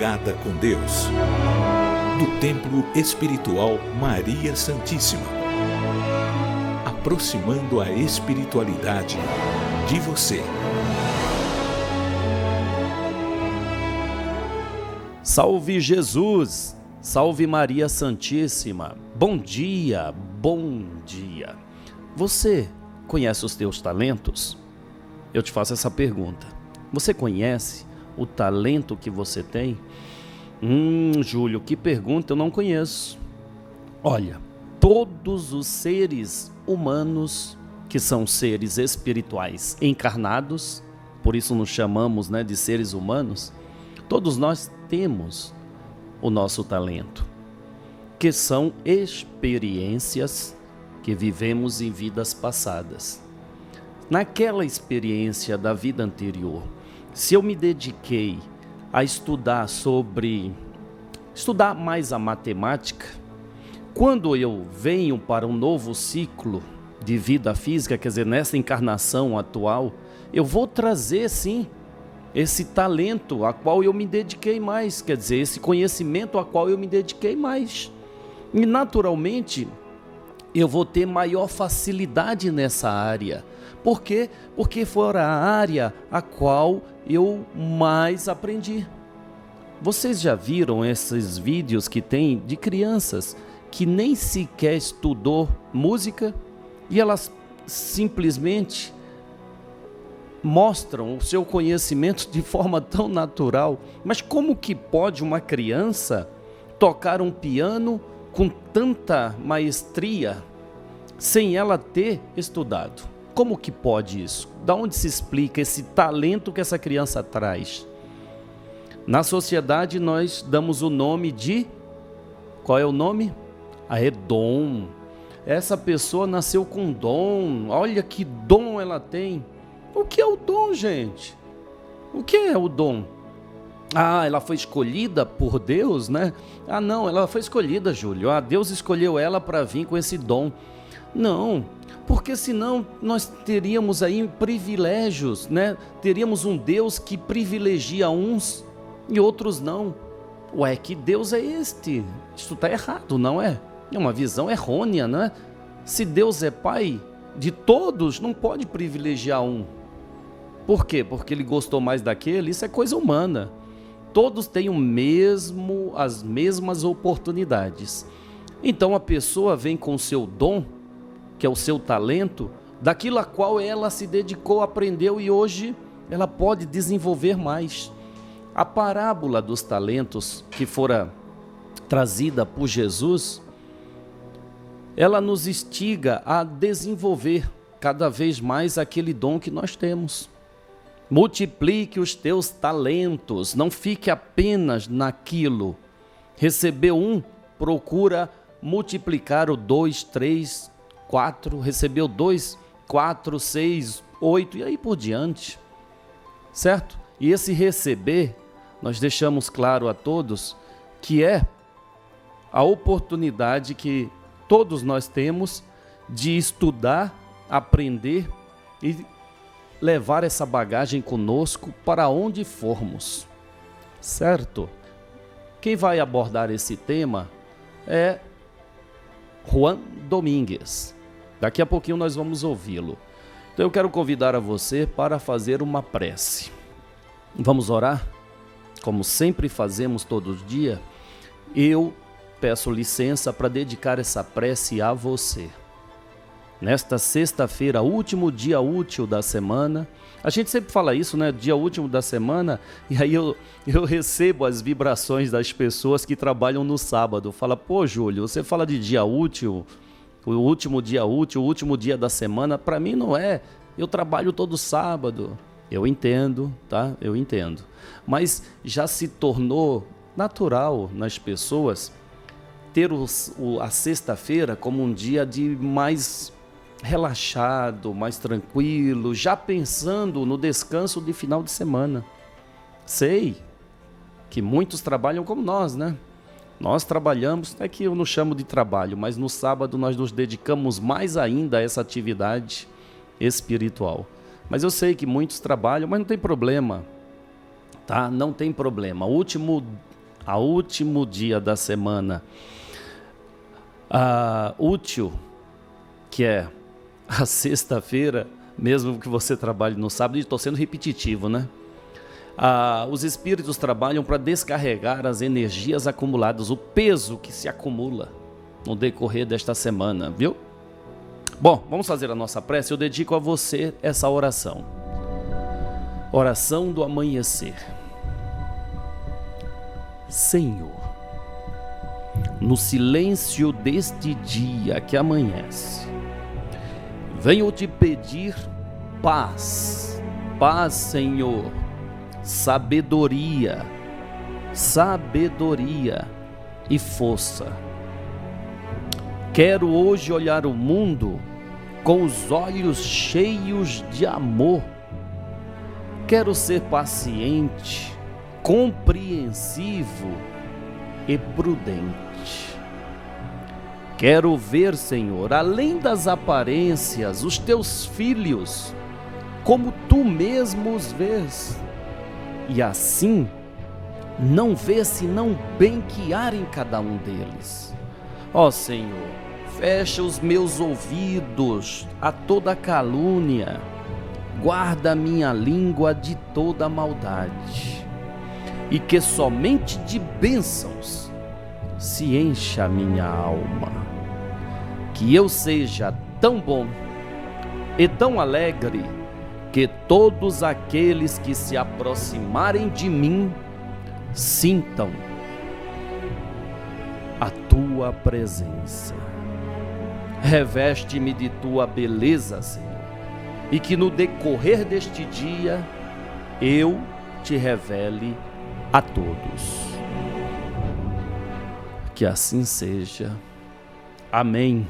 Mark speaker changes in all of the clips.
Speaker 1: ligada com Deus. Do Templo Espiritual Maria Santíssima. Aproximando a espiritualidade de você.
Speaker 2: Salve Jesus! Salve Maria Santíssima! Bom dia, bom dia! Você conhece os teus talentos? Eu te faço essa pergunta. Você conhece o talento que você tem? Júlio, que pergunta, eu não conheço. Olha, todos os seres humanos, que são seres espirituais encarnados, por isso nos chamamos, de seres humanos, todos nós temos o nosso talento, que são experiências que vivemos em vidas passadas. Naquela experiência da vida anterior, se eu me dediquei a estudar mais a matemática, quando eu venho para um novo ciclo de vida física, quer dizer, nessa encarnação atual, eu vou trazer sim esse talento a qual eu me dediquei mais, quer dizer, esse conhecimento a qual eu me dediquei mais. E naturalmente eu vou ter maior facilidade nessa área. Por quê? Porque foi a área a qual eu mais aprendi. Vocês já viram esses vídeos que tem de crianças que nem sequer estudou música e elas simplesmente mostram o seu conhecimento de forma tão natural? Mas como que pode uma criança tocar um piano com tanta maestria sem ela ter estudado? Como que pode isso? Da onde se explica esse talento que essa criança traz? Na sociedade nós damos o nome de... Qual é o nome? É dom. Essa pessoa nasceu com dom. Olha que dom ela tem. O que é o dom, gente? O que é o dom? Ela foi escolhida por Deus, né? Não, ela foi escolhida, Júlio. Deus escolheu ela para vir com esse dom. Não, porque senão nós teríamos aí privilégios, né? Teríamos um Deus que privilegia uns e outros não. Que Deus é este? Isso está errado, não é? É uma visão errônea, não é? Se Deus é Pai de todos, não pode privilegiar um. Por quê? Porque ele gostou mais daquele? Isso é coisa humana. Todos têm as mesmas oportunidades. Então a pessoa vem com o seu dom, que é o seu talento, daquilo a qual ela se dedicou, aprendeu e hoje ela pode desenvolver mais. A parábola dos talentos que fora trazida por Jesus, ela nos instiga a desenvolver cada vez mais aquele dom que nós temos. Multiplique os teus talentos, não fique apenas naquilo. Recebeu um, procura multiplicar o 2, 3, 4, recebeu 2, 4, 6, 8 e aí por diante, certo? E esse receber, nós deixamos claro a todos que é a oportunidade que todos nós temos de estudar, aprender e levar essa bagagem conosco para onde formos, certo? Quem vai abordar esse tema é Juan Domingues. Daqui a pouquinho nós vamos ouvi-lo. Então eu quero convidar a você para fazer uma prece. Vamos orar? Como sempre fazemos todos os dias, eu peço licença para dedicar essa prece a você. Nesta sexta-feira, último dia útil da semana, a gente sempre fala isso, né? Dia último da semana, e aí eu recebo as vibrações das pessoas que trabalham no sábado. Fala, pô, Júlio, você fala de dia útil, o último dia útil, o último dia da semana. Para mim não é, eu trabalho todo sábado. Eu entendo, tá? Eu entendo. Mas já se tornou natural nas pessoas ter a sexta-feira como um dia de mais relaxado, mais tranquilo, já pensando no descanso de final de semana. Sei que muitos trabalham como nós, né? Nós trabalhamos, é que eu não chamo de trabalho, mas no sábado nós nos dedicamos mais ainda a essa atividade espiritual. Mas eu sei que muitos trabalham, mas não tem problema, tá? Não tem problema. O último ao último dia da semana útil, que é a sexta-feira, mesmo que você trabalhe no sábado, e estou sendo repetitivo, né? Os espíritos trabalham para descarregar as energias acumuladas, o peso que se acumula no decorrer desta semana, viu? Bom, vamos fazer a nossa prece. Eu dedico a você essa oração. Oração do amanhecer. Senhor, no silêncio deste dia que amanhece, venho te pedir paz, paz, Senhor, sabedoria e força. Quero hoje olhar o mundo com os olhos cheios de amor. Quero ser paciente, compreensivo e prudente. Quero ver, Senhor, além das aparências, os teus filhos, como tu mesmo os vês, e assim não ver senão o bem que há em cada um deles. Ó Senhor, fecha os meus ouvidos a toda calúnia, guarda a minha língua de toda maldade, e que somente de bênçãos se encha a minha alma. Que eu seja tão bom e tão alegre que todos aqueles que se aproximarem de mim sintam a tua presença. Reveste-me de tua beleza, Senhor, e que no decorrer deste dia eu te revele a todos. Que assim seja. Amém.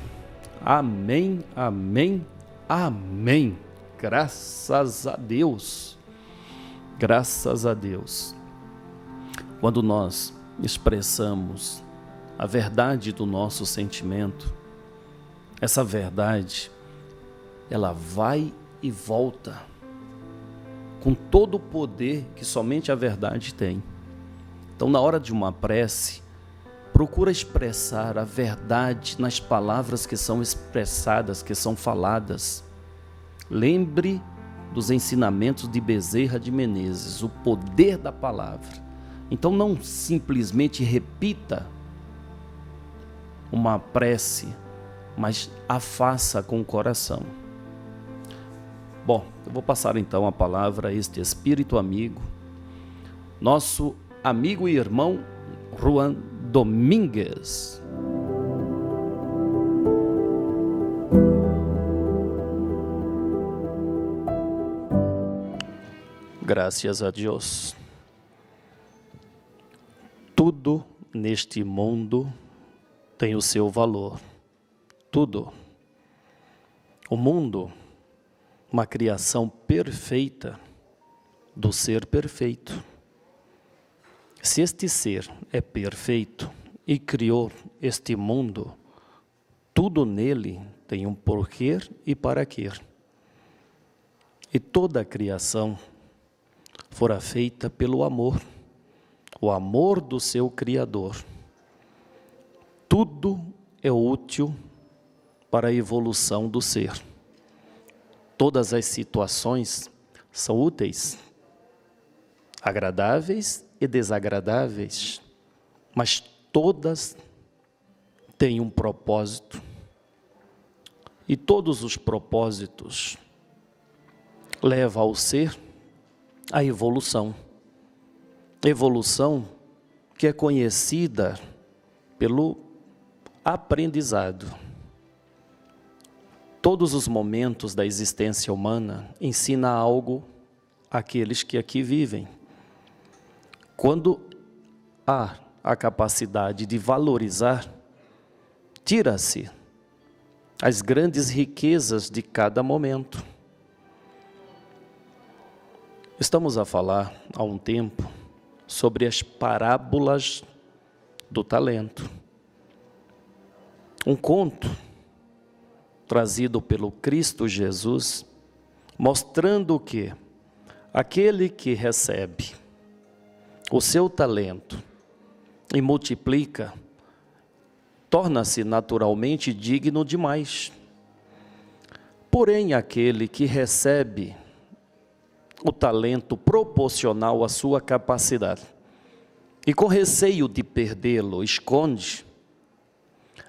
Speaker 2: Amém, amém, amém. Graças a Deus. Graças a Deus. Quando nós expressamos a verdade do nosso sentimento, essa verdade, ela vai e volta com todo o poder que somente a verdade tem. Então, na hora de uma prece, procura expressar a verdade nas palavras que são expressadas, que são faladas. Lembre dos ensinamentos de Bezerra de Menezes, o poder da palavra. Então não simplesmente repita uma prece, mas a faça com o coração. Bom, eu vou passar então a palavra a este espírito amigo, nosso amigo e irmão Juan Domingues. Graças a Deus. Tudo neste mundo tem o seu valor. Tudo. O mundo, uma criação perfeita do ser perfeito. Se este ser é perfeito e criou este mundo, tudo nele tem um porquê e para quê. E toda a criação fora feita pelo amor, o amor do seu Criador. Tudo é útil para a evolução do ser. Todas as situações são úteis, agradáveis e desagradáveis, mas todas têm um propósito. E todos os propósitos levam ao ser a evolução. Evolução que é conhecida pelo aprendizado. Todos os momentos da existência humana ensinam algo àqueles que aqui vivem. Quando há a capacidade de valorizar, tira-se as grandes riquezas de cada momento. Estamos a falar há um tempo sobre as parábolas do talento. Um conto trazido pelo Cristo Jesus, mostrando que aquele que recebe o seu talento e multiplica, torna-se naturalmente digno de mais. Porém, aquele que recebe o talento proporcional à sua capacidade e com receio de perdê-lo, esconde,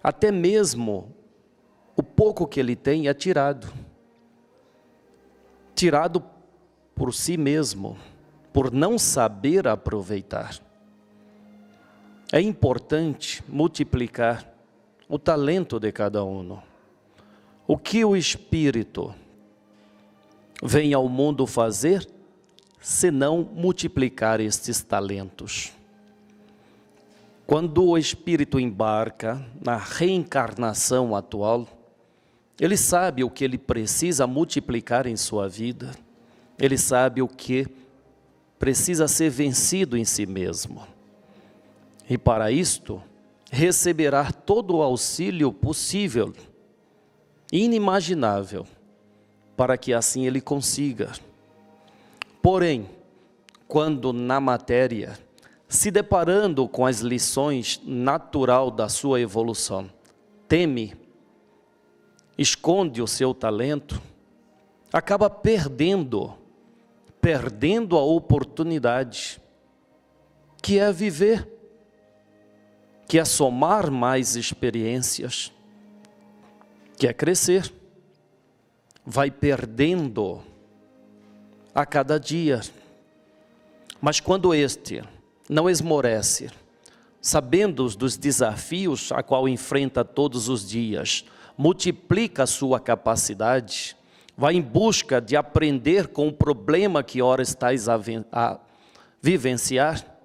Speaker 2: até mesmo o pouco que ele tem é tirado por si mesmo, por não saber aproveitar. É importante multiplicar o talento de cada um. O que o Espírito vem ao mundo fazer, senão multiplicar estes talentos? Quando o Espírito embarca na reencarnação atual, ele sabe o que ele precisa multiplicar em sua vida, ele sabe o que precisa ser vencido em si mesmo. E para isto, receberá todo o auxílio possível, inimaginável, para que assim ele consiga. Porém, quando na matéria, se deparando com as lições natural da sua evolução, teme, esconde o seu talento, acaba perdendo a oportunidade, que é viver, que é somar mais experiências, que é crescer. Vai perdendo a cada dia. Mas quando este não esmorece, sabendo dos desafios a qual enfrenta todos os dias, multiplica a sua capacidade, vai em busca de aprender com o problema que ora estás a vivenciar,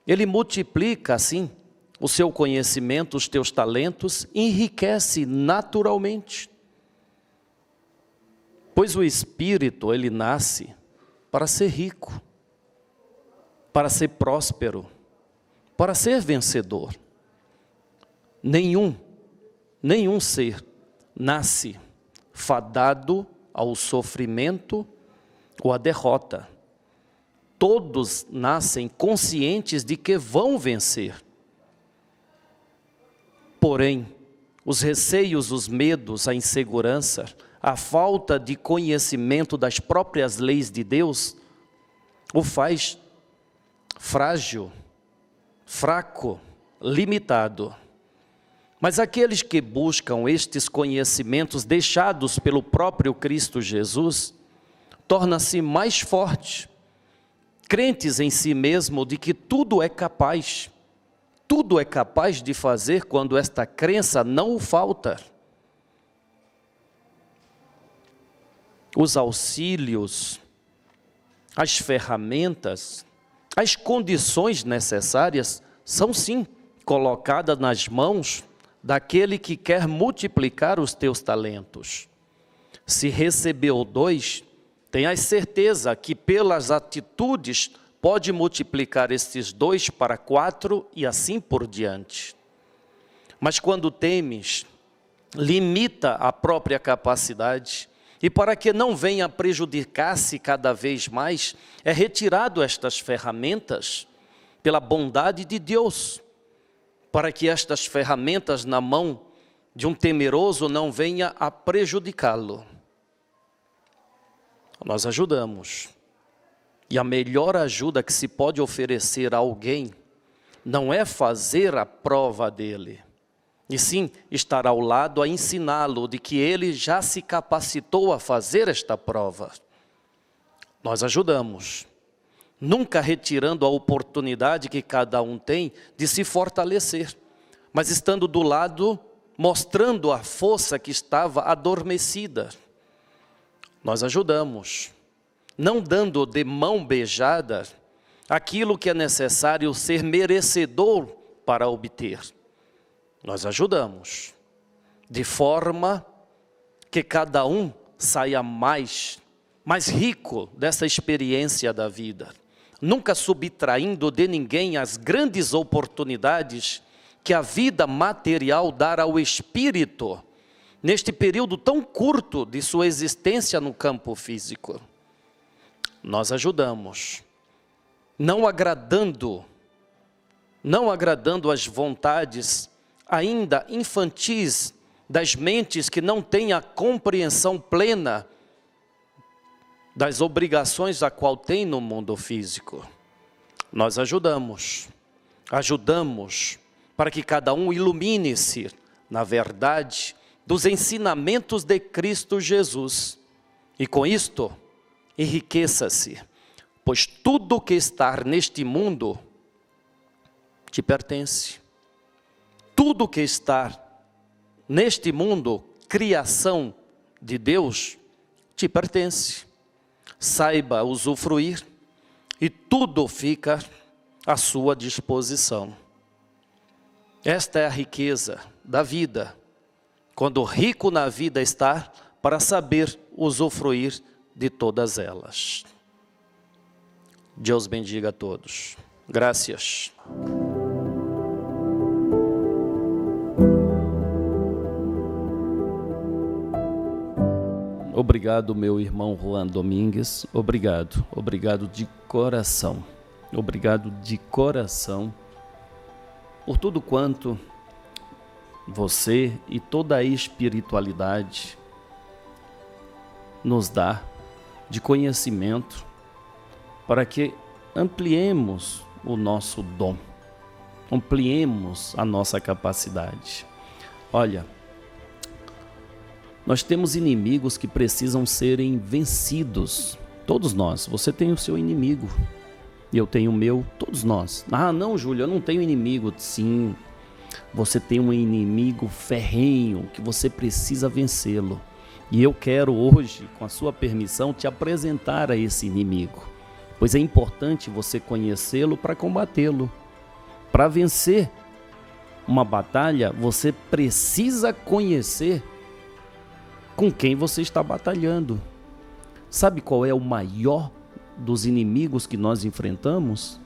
Speaker 2: ele multiplica assim o seu conhecimento, os teus talentos, enriquece naturalmente. Pois o espírito, ele nasce para ser rico, para ser próspero, para ser vencedor. Nenhum ser nasce fadado ao sofrimento ou à derrota. Todos nascem conscientes de que vão vencer. Porém, os receios, os medos, a insegurança, a falta de conhecimento das próprias leis de Deus, o faz frágil, fraco, limitado. Mas aqueles que buscam estes conhecimentos deixados pelo próprio Cristo Jesus, tornam-se mais fortes, crentes em si mesmo de que tudo é capaz de fazer quando esta crença não o falta. Os auxílios, as ferramentas, as condições necessárias são sim colocadas nas mãos daquele que quer multiplicar os teus talentos. Se recebeu 2, tenhas certeza que pelas atitudes pode multiplicar estes 2 para 4 e assim por diante. Mas quando temes, limita a própria capacidade, e para que não venha prejudicar-se cada vez mais, é retirado estas ferramentas pela bondade de Deus, para que estas ferramentas na mão de um temeroso não venha a prejudicá-lo. Nós ajudamos. E a melhor ajuda que se pode oferecer a alguém não é fazer a prova dele, e sim estar ao lado a ensiná-lo de que ele já se capacitou a fazer esta prova. Nós ajudamos, nunca retirando a oportunidade que cada um tem de se fortalecer, mas estando do lado, mostrando a força que estava adormecida. Nós ajudamos, não dando de mão beijada aquilo que é necessário ser merecedor para obter. Nós ajudamos, de forma que cada um saia mais rico dessa experiência da vida, nunca subtraindo de ninguém as grandes oportunidades que a vida material dá ao espírito, neste período tão curto de sua existência no campo físico. Nós ajudamos, não agradando não agradando às vontades ainda infantis das mentes que não têm a compreensão plena das obrigações a qual tem no mundo físico. Nós ajudamos para que cada um ilumine-se na verdade dos ensinamentos de Cristo Jesus. E com isto, enriqueça-se, pois tudo que está neste mundo te pertence. Tudo que está neste mundo, criação de Deus, te pertence. Saiba usufruir e tudo fica à sua disposição. Esta é a riqueza da vida, quando rico na vida está para saber usufruir de todas elas. Deus bendiga a todos. Graças. Obrigado, meu irmão Juan Domingues. Obrigado de coração. Obrigado de coração por tudo quanto você e toda a espiritualidade nos dá de conhecimento para que ampliemos o nosso dom, ampliemos a nossa capacidade. Olha, nós temos inimigos que precisam serem vencidos. Todos nós. Você tem o seu inimigo. E eu tenho o meu. Todos nós. Ah, não, Júlio, eu não tenho inimigo. Sim. Você tem um inimigo ferrenho que você precisa vencê-lo. E eu quero hoje, com a sua permissão, te apresentar a esse inimigo. Pois é importante você conhecê-lo para combatê-lo. Para vencer uma batalha, você precisa conhecer com quem você está batalhando. Sabe qual é o maior dos inimigos que nós enfrentamos?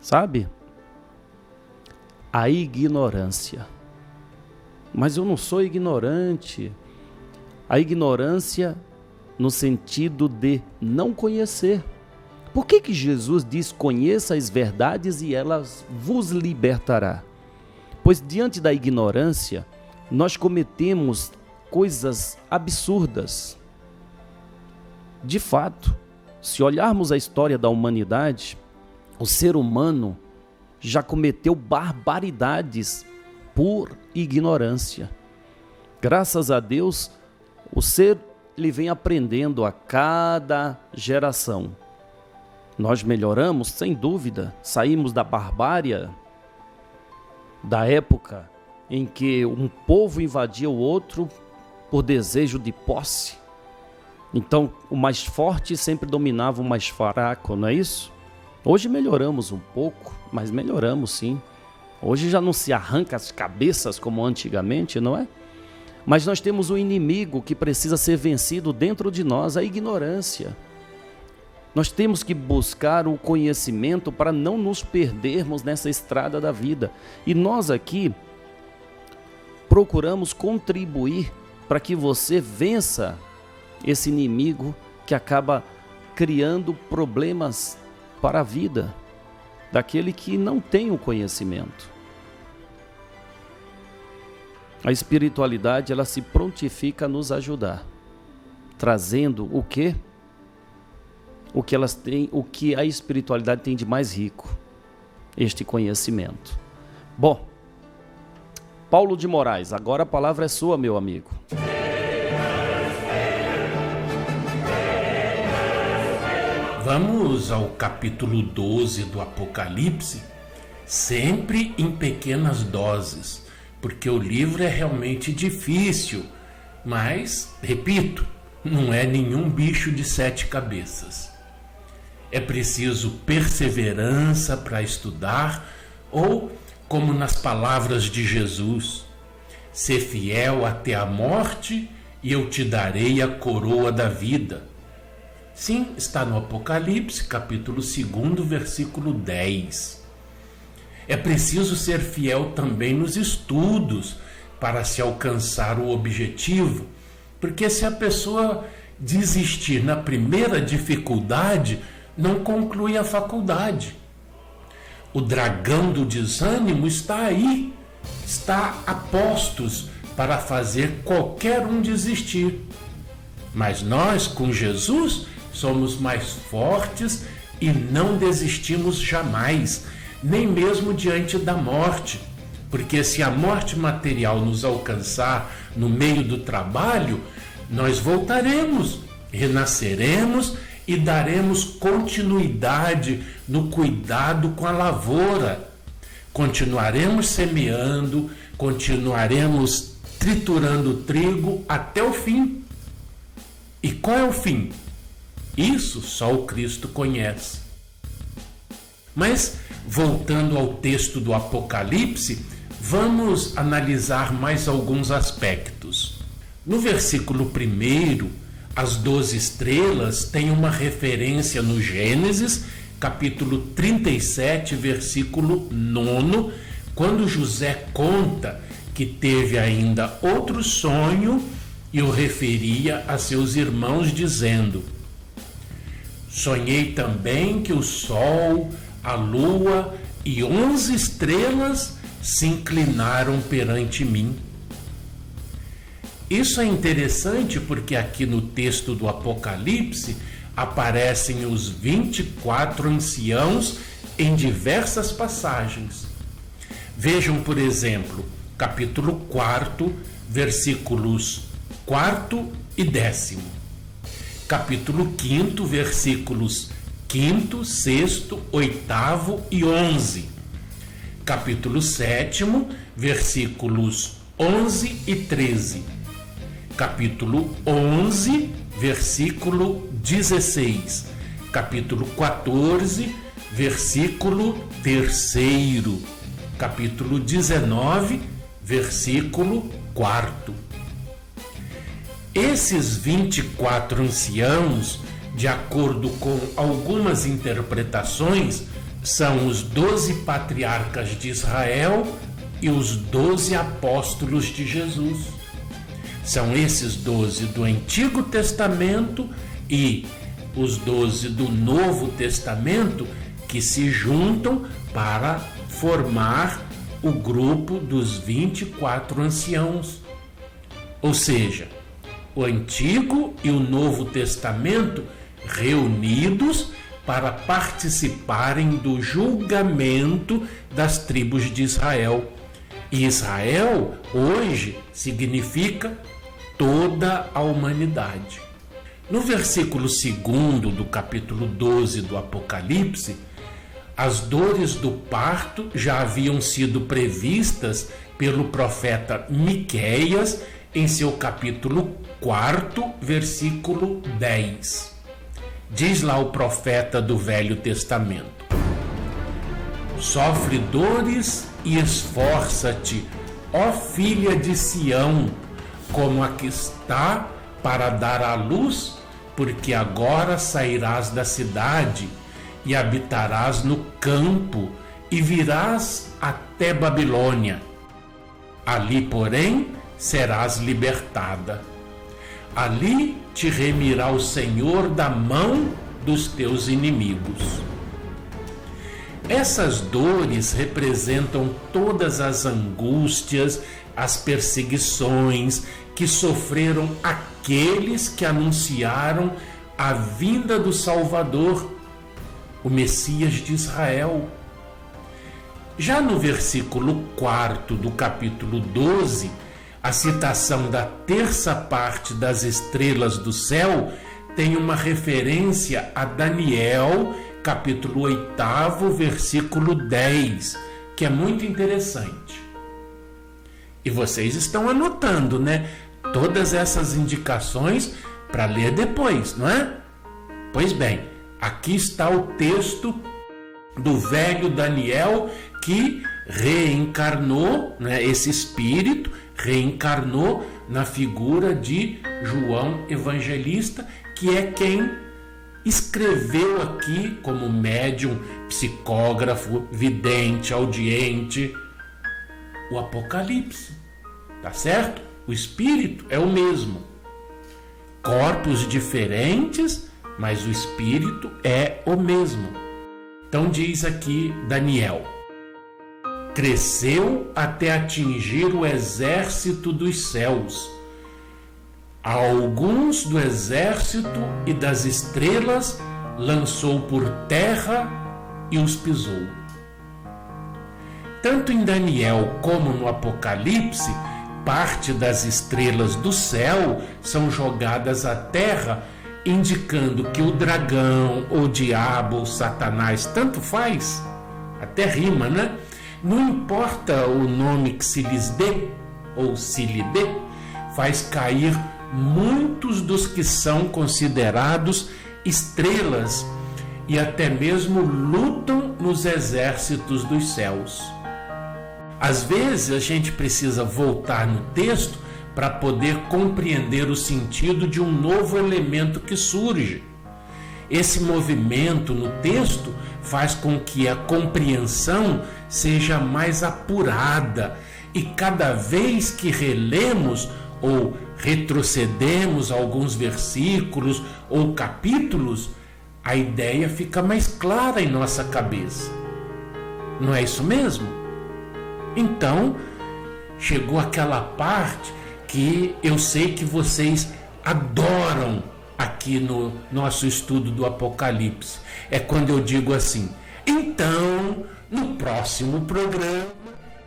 Speaker 2: Sabe? A ignorância. Mas eu não sou ignorante. A ignorância no sentido de não conhecer. Por que Jesus diz: conheça as verdades e elas vos libertará? Pois diante da ignorância, nós cometemos coisas absurdas. De fato, se olharmos a história da humanidade, o ser humano já cometeu barbaridades por ignorância. Graças a Deus, o ser ele vem aprendendo a cada geração. Nós melhoramos, sem dúvida, saímos da barbárie, da época em que um povo invadia o outro por desejo de posse. Então, o mais forte sempre dominava o mais fraco, não é isso? Hoje melhoramos um pouco, mas melhoramos sim. Hoje já não se arranca as cabeças como antigamente, não é? Mas nós temos um inimigo que precisa ser vencido dentro de nós, a ignorância. Nós temos que buscar o conhecimento para não nos perdermos nessa estrada da vida. E nós aqui procuramos contribuir para que você vença esse inimigo que acaba criando problemas para a vida daquele que não tem o conhecimento. A espiritualidade, ela se prontifica a nos ajudar, trazendo o quê? O que elas têm, o que a espiritualidade tem de mais rico, este conhecimento. Bom, Paulo de Moraes, agora a palavra é sua, meu amigo.
Speaker 3: Vamos ao capítulo 12 do Apocalipse, sempre em pequenas doses, porque o livro é realmente difícil, mas, repito, não é nenhum bicho de 7 cabeças. É preciso perseverança para estudar, ou, como nas palavras de Jesus, ser fiel até a morte e eu te darei a coroa da vida. Sim, está no Apocalipse, capítulo 2, versículo 10. É preciso ser fiel também nos estudos para se alcançar o objetivo, porque se a pessoa desistir na primeira dificuldade, não conclui a faculdade. O dragão do desânimo está aí, está a postos para fazer qualquer um desistir. Mas nós, com Jesus, somos mais fortes e não desistimos jamais, nem mesmo diante da morte. Porque se a morte material nos alcançar no meio do trabalho, nós voltaremos, renasceremos e daremos continuidade no cuidado com a lavoura. Continuaremos semeando, continuaremos triturando o trigo até o fim. E qual é o fim? Isso só o Cristo conhece. Mas, voltando ao texto do Apocalipse, vamos analisar mais alguns aspectos. No versículo 1, as 12 estrelas têm uma referência no Gênesis, capítulo 37, versículo 9, quando José conta que teve ainda outro sonho e o referia a seus irmãos, dizendo: sonhei também que o sol, a lua e 11 estrelas se inclinaram perante mim. Isso é interessante porque aqui no texto do Apocalipse aparecem os 24 anciãos em diversas passagens. Vejam, por exemplo, capítulo 4, versículos 4 e 10. Capítulo 5, versículos 5, 6, 8 e 11. Capítulo 7, versículos 11 e 13. Capítulo 11, versículo 16. Capítulo 14, versículo 3. Capítulo 19, versículo 4. Esses 24 anciãos, de acordo com algumas interpretações, são os 12 patriarcas de Israel e os 12 apóstolos de Jesus. São esses 12 do Antigo Testamento e os 12 do Novo Testamento que se juntam para formar o grupo dos 24 anciãos. Ou seja, o Antigo e o Novo Testamento reunidos para participarem do julgamento das tribos de Israel. E Israel, hoje, significa toda a humanidade. No versículo 2 do capítulo 12 do Apocalipse, as dores do parto já haviam sido previstas pelo profeta Miqueias em seu capítulo 4, versículo 10. Diz lá o profeta do Velho Testamento: sofre dores e esforça-te, ó filha de Sião, como a que está para dar à luz, porque agora sairás da cidade e habitarás no campo e virás até Babilônia. Ali, porém, serás libertada. Ali te remirá o Senhor da mão dos teus inimigos. Essas dores representam todas as angústias, as perseguições que sofreram aqueles que anunciaram a vinda do Salvador, o Messias de Israel. Já no versículo 4 do capítulo 12, a citação da terça parte das estrelas do céu tem uma referência a Daniel, capítulo 8, versículo 10, que é muito interessante. E vocês estão anotando, né? Todas essas indicações para ler depois, não é? Pois bem, aqui está o texto do velho Daniel que reencarnou, né? Esse espírito reencarnou na figura de João Evangelista, que é quem escreveu aqui como médium, psicógrafo, vidente, audiente, o Apocalipse. Tá certo? O espírito é o mesmo. Corpos diferentes, mas o espírito é o mesmo. Então diz aqui Daniel: cresceu até atingir o exército dos céus. A alguns do exército e das estrelas lançou por terra e os pisou. Tanto em Daniel como no Apocalipse, parte das estrelas do céu são jogadas à terra, indicando que o dragão, o diabo, ou Satanás, tanto faz, até rima, né? Não importa o nome que se lhes dê, ou se lhe dê, faz cair muitos dos que são considerados estrelas e até mesmo lutam nos exércitos dos céus. Às vezes a gente precisa voltar no texto para poder compreender o sentido de um novo elemento que surge. Esse movimento no texto faz com que a compreensão seja mais apurada e cada vez que relemos ou retrocedemos alguns versículos ou capítulos, a ideia fica mais clara em nossa cabeça. Não é isso mesmo? Então, chegou aquela parte que eu sei que vocês adoram aqui no nosso estudo do Apocalipse. É quando eu digo assim: então, no próximo programa,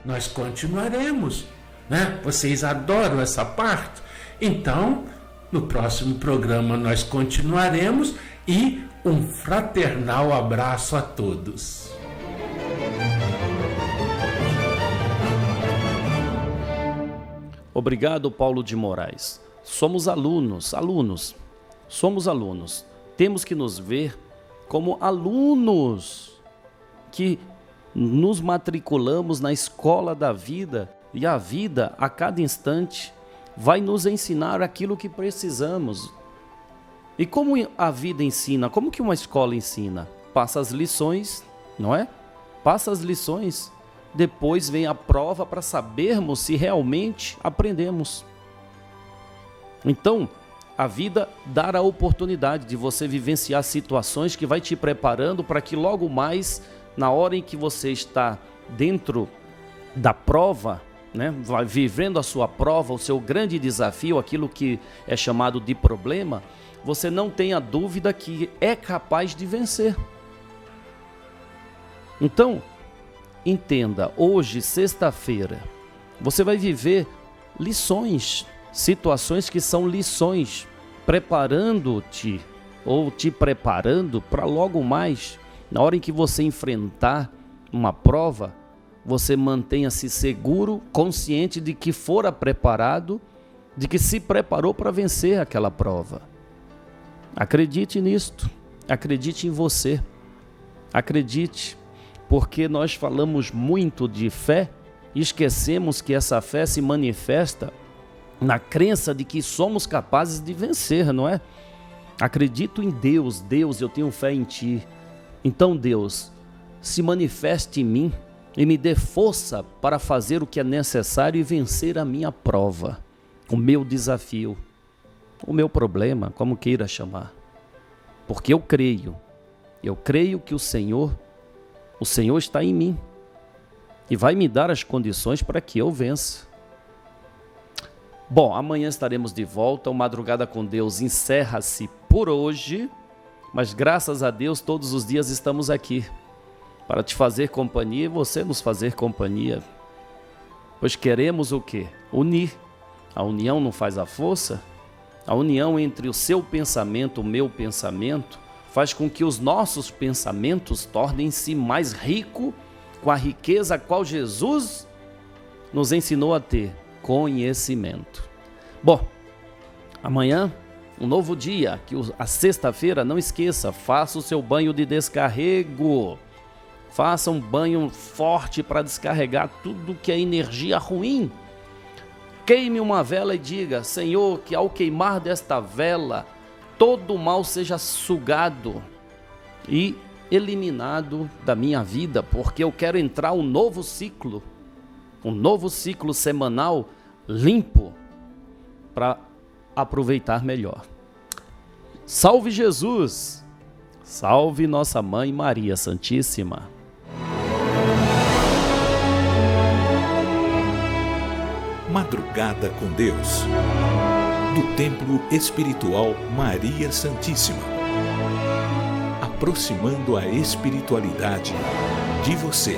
Speaker 3: nós continuaremos, né? Vocês adoram essa parte? Então, no próximo programa nós continuaremos e um fraternal abraço a todos.
Speaker 2: Obrigado, Paulo de Moraes. Somos alunos. Somos alunos. Temos que nos ver como alunos que nos matriculamos na escola da vida, e a vida, a cada instante, vai nos ensinar aquilo que precisamos. E como a vida ensina? Como que uma escola ensina? Passa as lições, não é? Passa as lições. Depois vem a prova para sabermos se realmente aprendemos. Então, a vida dá a oportunidade de você vivenciar situações que vai te preparando para que logo mais, na hora em que você está dentro da prova, né, vai vivendo a sua prova, o seu grande desafio, aquilo que é chamado de problema, você não tenha dúvida que é capaz de vencer. Então, entenda, hoje, sexta-feira, você vai viver lições, situações que são lições, preparando-te ou te preparando para logo mais, na hora em que você enfrentar uma prova, você mantenha-se seguro, consciente de que fora preparado, de que se preparou para vencer aquela prova. Acredite nisto, acredite em você, acredite, porque nós falamos muito de fé e esquecemos que essa fé se manifesta na crença de que somos capazes de vencer, não é? Acredito em Deus, Deus, eu tenho fé em Ti. Então, Deus, se manifeste em mim e me dê força para fazer o que é necessário e vencer a minha prova, o meu desafio, o meu problema, como queira chamar. Porque eu creio que o Senhor está em mim e vai me dar as condições para que eu vença. Bom, amanhã estaremos de volta, o Madrugada com Deus encerra-se por hoje, mas graças a Deus todos os dias estamos aqui para te fazer companhia e você nos fazer companhia, pois queremos o quê? Unir. A união não faz a força? A união entre o seu pensamento, o meu pensamento, faz com que os nossos pensamentos tornem-se mais ricos com a riqueza a qual Jesus nos ensinou a ter, conhecimento. Bom, amanhã, um novo dia, a sexta-feira, não esqueça, faça o seu banho de descarrego. Faça um banho forte para descarregar tudo que é energia ruim. Queime uma vela e diga: Senhor, que ao queimar desta vela, todo o mal seja sugado e eliminado da minha vida, porque eu quero entrar um novo ciclo semanal limpo para aproveitar melhor. Salve Jesus! Salve nossa Mãe Maria Santíssima.
Speaker 1: Madrugada com Deus, do Templo Espiritual Maria Santíssima. Aproximando a espiritualidade de você.